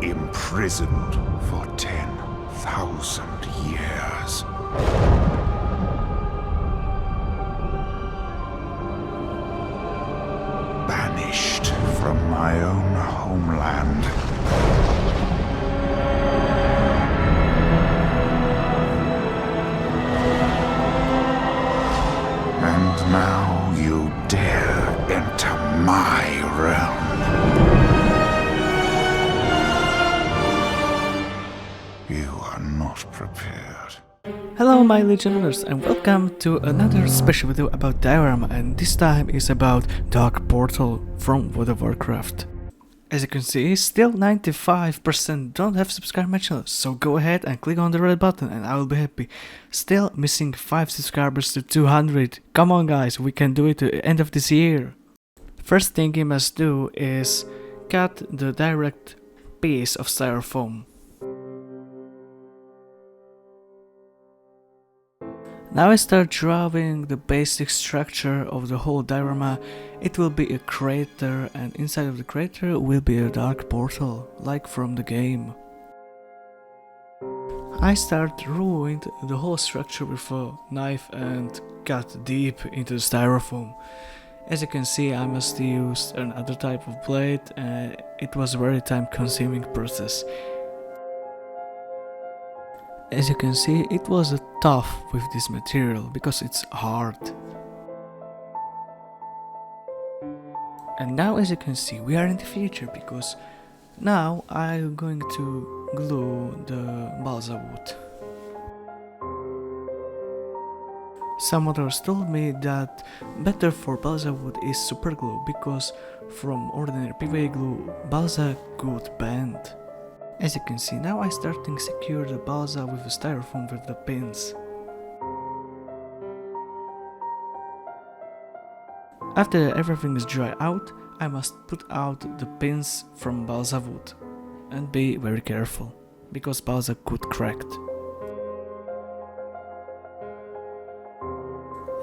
imprisoned for 10,000 years. Banished from my own homeland. And now you dare enter my realm. You are not prepared. Hello my legionnaires and welcome to another special video about diorama, and this time is about Dark Portal from World of Warcraft. As you can see, still 95% don't have subscribed my channel, so go ahead and click on the red button and I will be happy. Still missing 5 subscribers to 200. Come on guys, we can do it to the end of this year. First thing you must do is cut the direct piece of styrofoam. Now I start drawing the basic structure of the whole diorama. It will be a crater, and inside of the crater will be a dark portal, like from the game. I start drawing the whole structure with a knife and cut deep into the styrofoam. As you can see, I must use another type of blade, and it was a very time-consuming process. As you can see, it was tough with this material because it's hard. And now, as you can see, we are in the future because now I'm going to glue the balsa wood. Some others told me that better for balsa wood is super glue because from ordinary PVA glue, balsa could bend. As you can see, now I'm starting to secure the balsa with the styrofoam with the pins. After everything is dry out, I must put out the pins from balsa wood. And be very careful, because balsa could crack.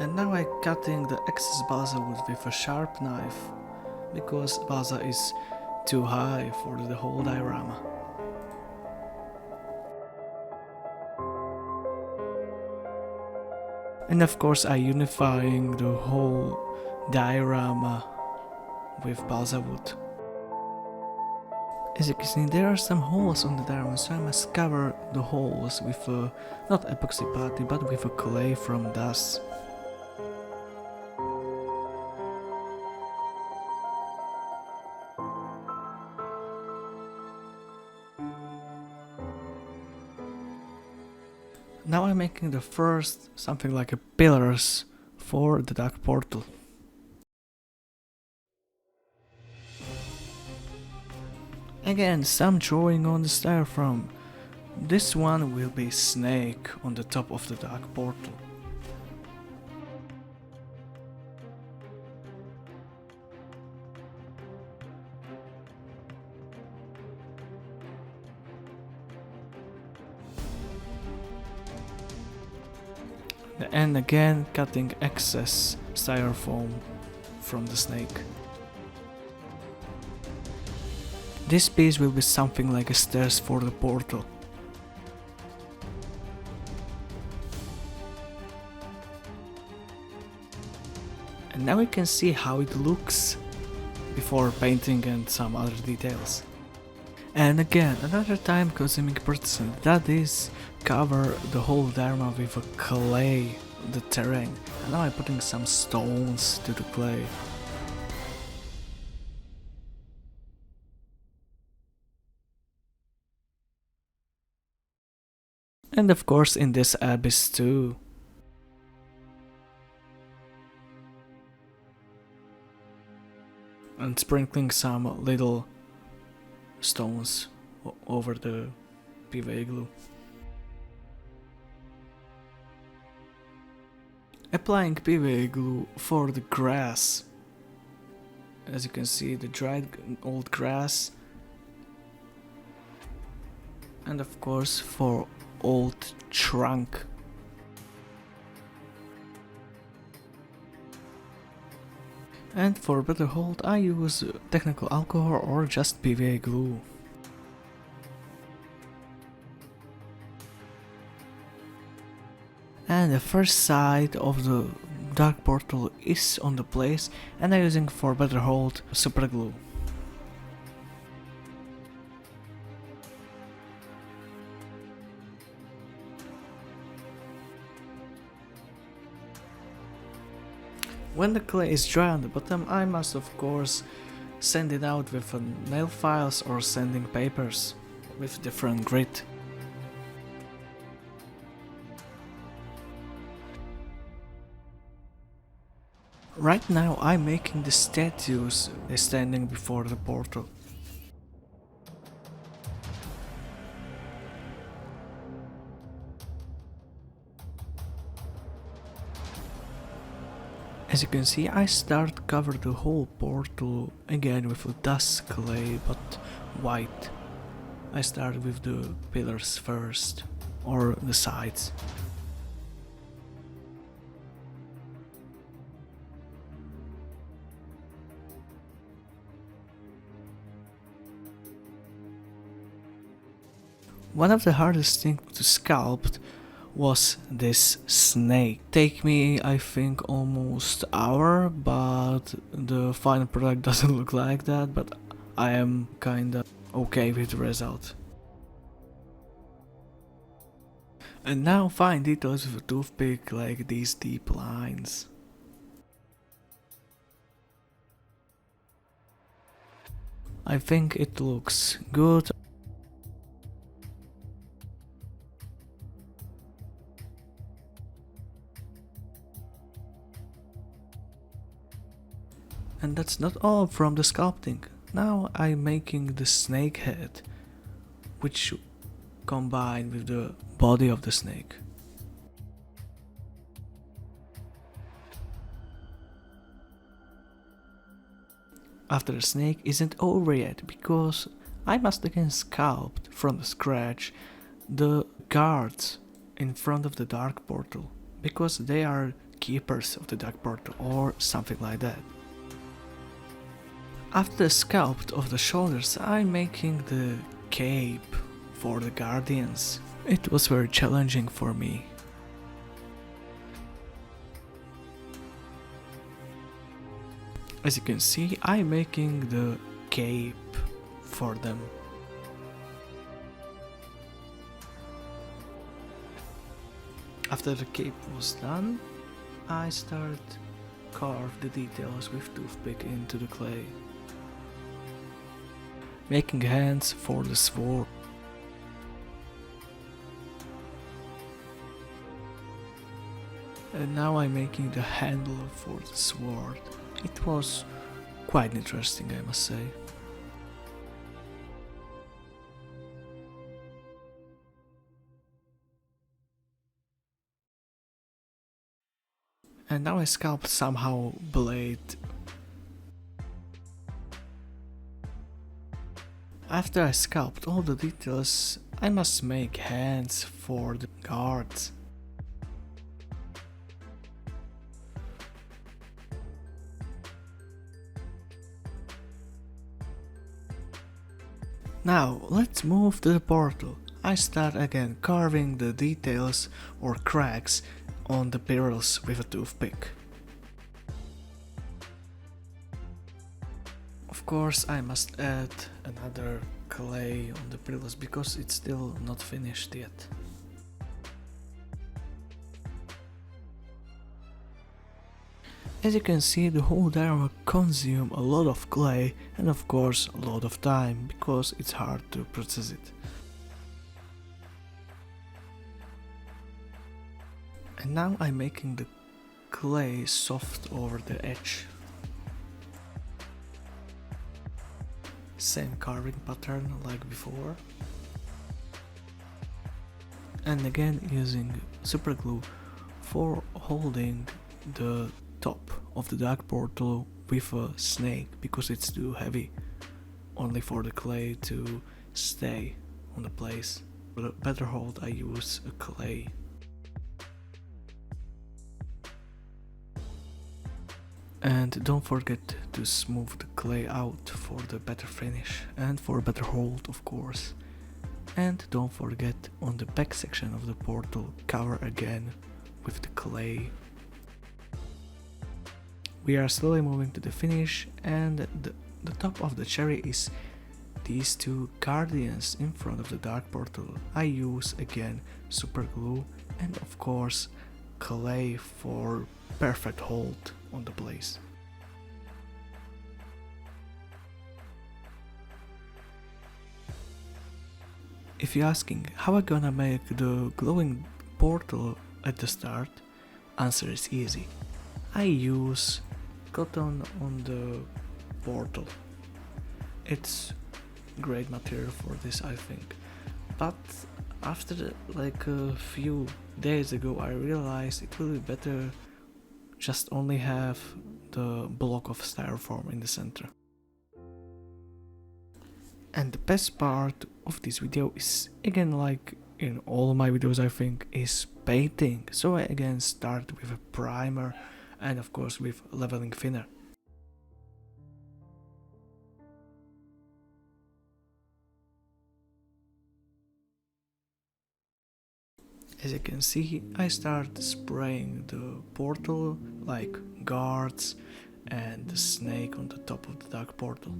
And now I'm cutting the excess balsa wood with a sharp knife, because balsa is too high for the whole diorama. And of course I'm unifying the whole diorama with balsa wood. As you can see, there are some holes on the diorama, so I must cover the holes with not epoxy putty but with a clay from dust. Now I'm making the first something like a pillars for the dark portal. Again, some drawing on the styrofoam. This one will be snake on the top of the dark portal. And again cutting excess styrofoam from the snake. This piece will be something like a stairs for the portal. And now we can see how it looks before painting and some other details. And again, another time-consuming process, that is cover the whole diorama with a clay, the terrain. And now I'm putting some stones to the clay. And of course in this abyss too. And sprinkling some little stones over the PVA glue. Applying PVA glue for the grass. As you can see, the dried old grass. And of course for old trunk. And for better hold I use technical alcohol or just PVA glue. And the first side of the dark portal is on the place, and I'm using for better hold super glue. When the clay is dry on the bottom, I must of course sand it out with nail files or sanding papers with different grit. Right now I'm making the statues standing before the portal. As you can see, I start cover the whole portal again with a dust clay, but white. I start with the pillars first, or the sides. One of the hardest things to sculpt was this snake. Take me, I think, almost hour, but the final product doesn't look like that, but I am kinda okay with the result. And now fine details with a toothpick, like these deep lines. I think it looks good. And that's not all from the sculpting. Now I'm making the snake head, which combine with the body of the snake. After the snake isn't over yet, because I must again sculpt from the scratch the guards in front of the dark portal, because they are keepers of the dark portal or something like that. After the sculpt of the shoulders, I'm making the cape for the guardians. It was very challenging for me. As you can see, I'm making the cape for them. After the cape was done, I start carve the details with toothpick into the clay. Making hands for the sword. And now I'm making the handle for the sword. It was quite interesting, I must say. And now I sculpt somehow blade. After I sculpt all the details, I must make hands for the guards. Now let's move to the portal. I start again carving the details or cracks on the pillars with a toothpick. Of course I must add another clay on the pillars because it's still not finished yet. As you can see, the whole diorama consumes a lot of clay and of course a lot of time because it's hard to process it. And now I'm making the clay soft over the edge. Same carving pattern like before. And again using super glue for holding the top of the dark portal with a snake because it's too heavy, only for the clay to stay on the place. For a better hold I use a clay. And don't forget to smooth the clay out for the better finish and for a better hold, of course. And don't forget on the back section of the portal cover again with the clay. We are slowly moving to the finish, and the top of the cherry is these two guardians in front of the dark portal. I use again super glue and of course clay for perfect hold on the place. If you're asking how I'm gonna make the glowing portal at the start, answer is easy. I use cotton on the portal. It's great material for this, I think. But after like a few days ago I realized it will be better just only have the block of styrofoam in the center. And the best part of this video is, again like in all my videos I think, is painting. So I again start with a primer and of course with leveling thinner. As you can see, I start spraying the portal like guards and the snake on the top of the dark portal.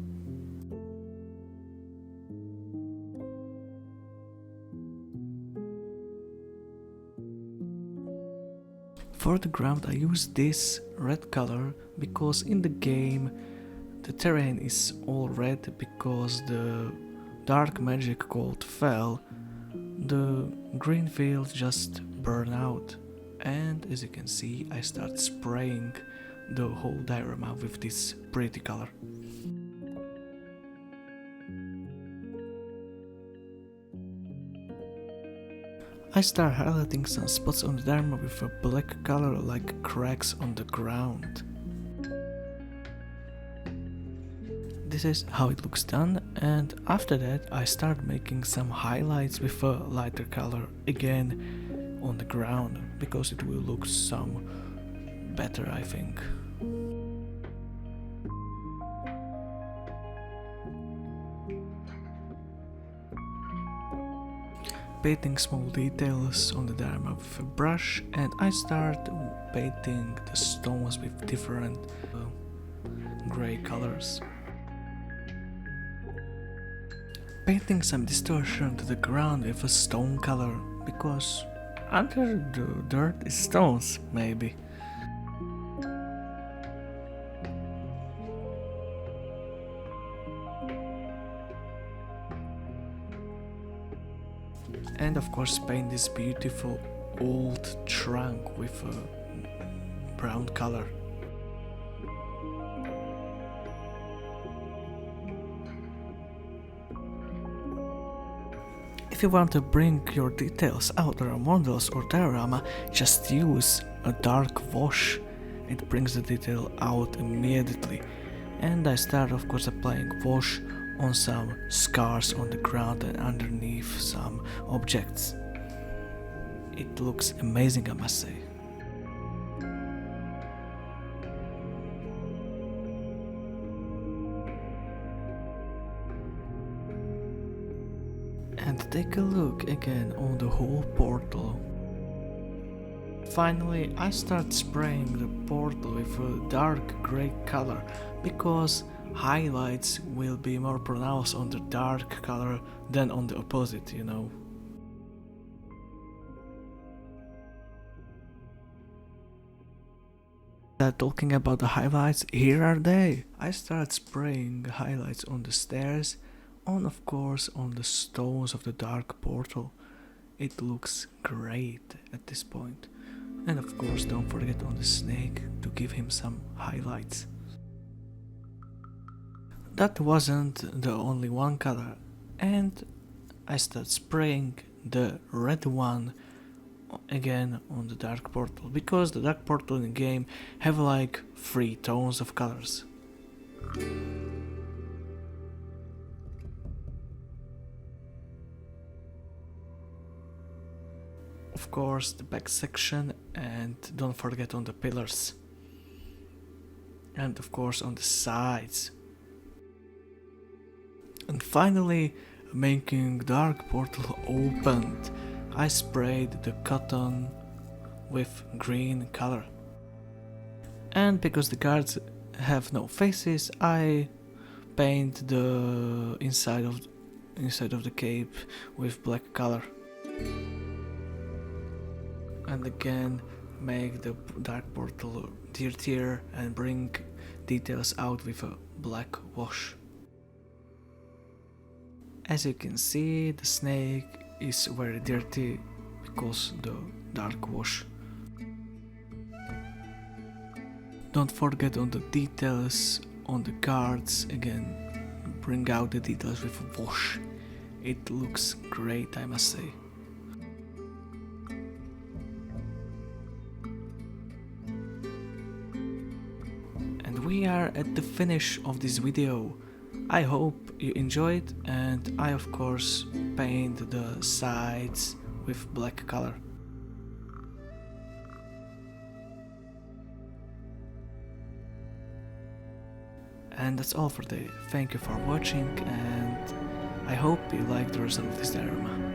For the ground I use this red color because in the game the terrain is all red because the dark magic called fell. The green field just burned out, and as you can see I start spraying the whole diorama with this pretty color. I start highlighting some spots on the diorama with a black color like cracks on the ground. This is how it looks done, and after that I start making some highlights with a lighter color again on the ground because it will look some better, I think. Painting small details on the diorama with a brush, and I start painting the stones with different grey colors. Painting some distortion to the ground with a stone color, because under the dirt is stones, maybe. And of course paint this beautiful old trunk with a brown color. If you want to bring your details out on models or diorama, just use a dark wash. It brings the detail out immediately. And I start of course applying wash on some scars on the ground and underneath some objects. It looks amazing, I must say. And take a look again on the whole portal. Finally, I start spraying the portal with a dark grey color because highlights will be more pronounced on the dark color than on the opposite, you know. Talking about the highlights, here are they. I start spraying highlights on the stairs, of course on the stones of the dark portal. It looks great at this point. And of course don't forget on the snake to give him some highlights. That wasn't the only one color, and I start spraying the red one again on the dark portal, because the dark portal in the game have like 3 tones of colors. Of course the back section, and don't forget on the pillars, and of course on the sides. And finally, making dark portal opened, I sprayed the cotton with green color. And because the guards have no faces, I paint the inside of the cape with black color. And again make the dark portal dirtier and bring details out with a black wash. As you can see, the snake is very dirty because the dark wash. Don't forget on the details on the guards, again bring out the details with a wash. It looks great, I must say. And we are at the finish of this video. I hope you enjoyed, and I of course paint the sides with black color. And that's all for today. Thank you for watching, and I hope you liked the result of this diorama.